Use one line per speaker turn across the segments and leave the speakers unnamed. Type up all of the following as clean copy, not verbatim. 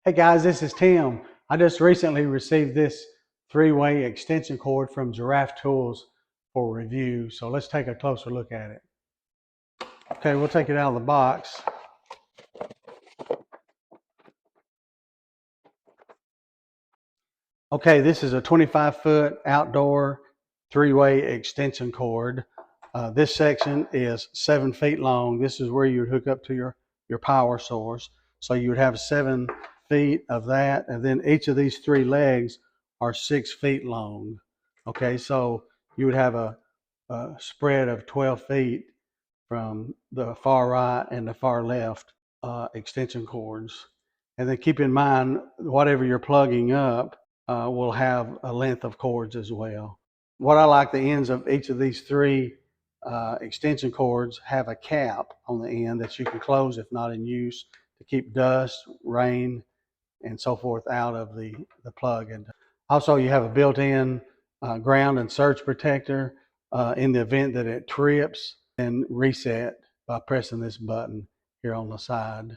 Hey guys, this is Tim. I just recently received this three-way extension cord from Giraffe Tools for review. So let's take a closer look at it. Okay, we'll take it out of the box. Okay, this is a 25-foot outdoor three-way extension cord. This section is 7 feet long. This is where you would hook up to your power source. So you would have 7 feet of that, and then each of these 3 legs are 6 feet long. Okay, so you would have a spread of 12 feet from the far right and the far left extension cords. And then keep in mind, whatever you're plugging up will have a length of cords as well. What I like, the ends of each of these 3 extension cords have a cap on the end that you can close if not in use to keep dust, rain, and so forth out of the plug. And also you have a built-in ground and surge protector in the event that it trips, and reset by pressing this button here on the side.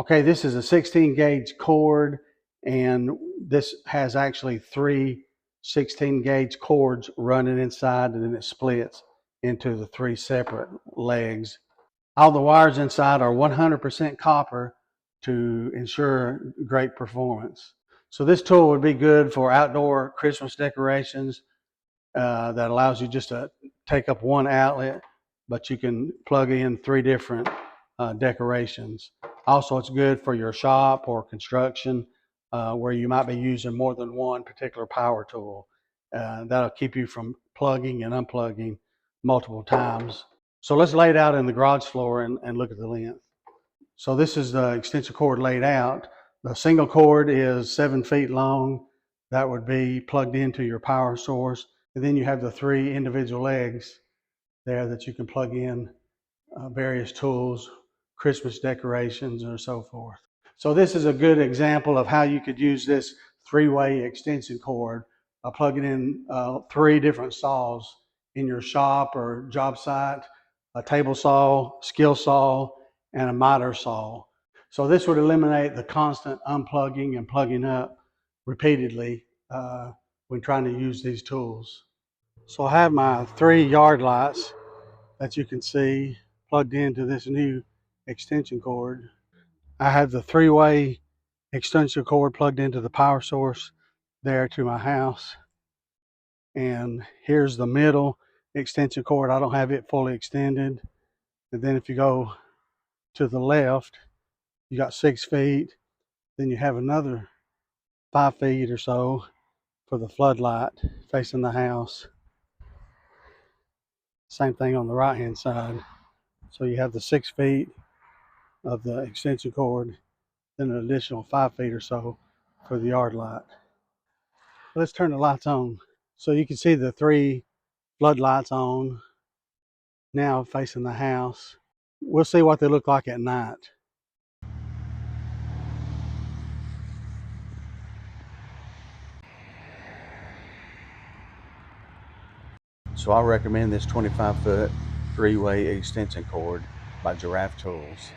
Okay, this is a 16 gauge cord, and this has actually 3 16 gauge cords running inside, and then it splits into the 3 separate legs. All the wires inside are 100% copper to ensure great performance. So this tool would be good for outdoor Christmas decorations. That allows you just to take up one outlet, but you can plug in 3 different decorations. Also, it's good for your shop or construction where you might be using more than one particular power tool. That'll keep you from plugging and unplugging multiple times. So let's lay it out in the garage floor and look at the length. So this is the extension cord laid out. The single cord is 7 feet long. That would be plugged into your power source. And then you have the 3 individual legs there that you can plug in various tools, Christmas decorations, or so forth. So this is a good example of how you could use this 3-way extension cord by plugging in 3 different saws in your shop or job site: a table saw, skill saw, and a miter saw. So this would eliminate the constant unplugging and plugging up repeatedly when trying to use these tools. So I have my 3 yard lights that you can see plugged into this new extension cord. I have the 3-way extension cord plugged into the power source there to my house. And here's the middle extension cord. I don't have it fully extended. And then if you go to the left, you got 6 feet. Then you have another 5 feet or so for the floodlight facing the house. Same thing on the right hand side. So you have the 6 feet of the extension cord, then an additional 5 feet or so for the yard light. Let's turn the lights on. So you can see the 3 floodlights on now facing the house. We'll see what they look like at night. So I recommend this 25-foot 3-way extension cord by Giraffe Tools.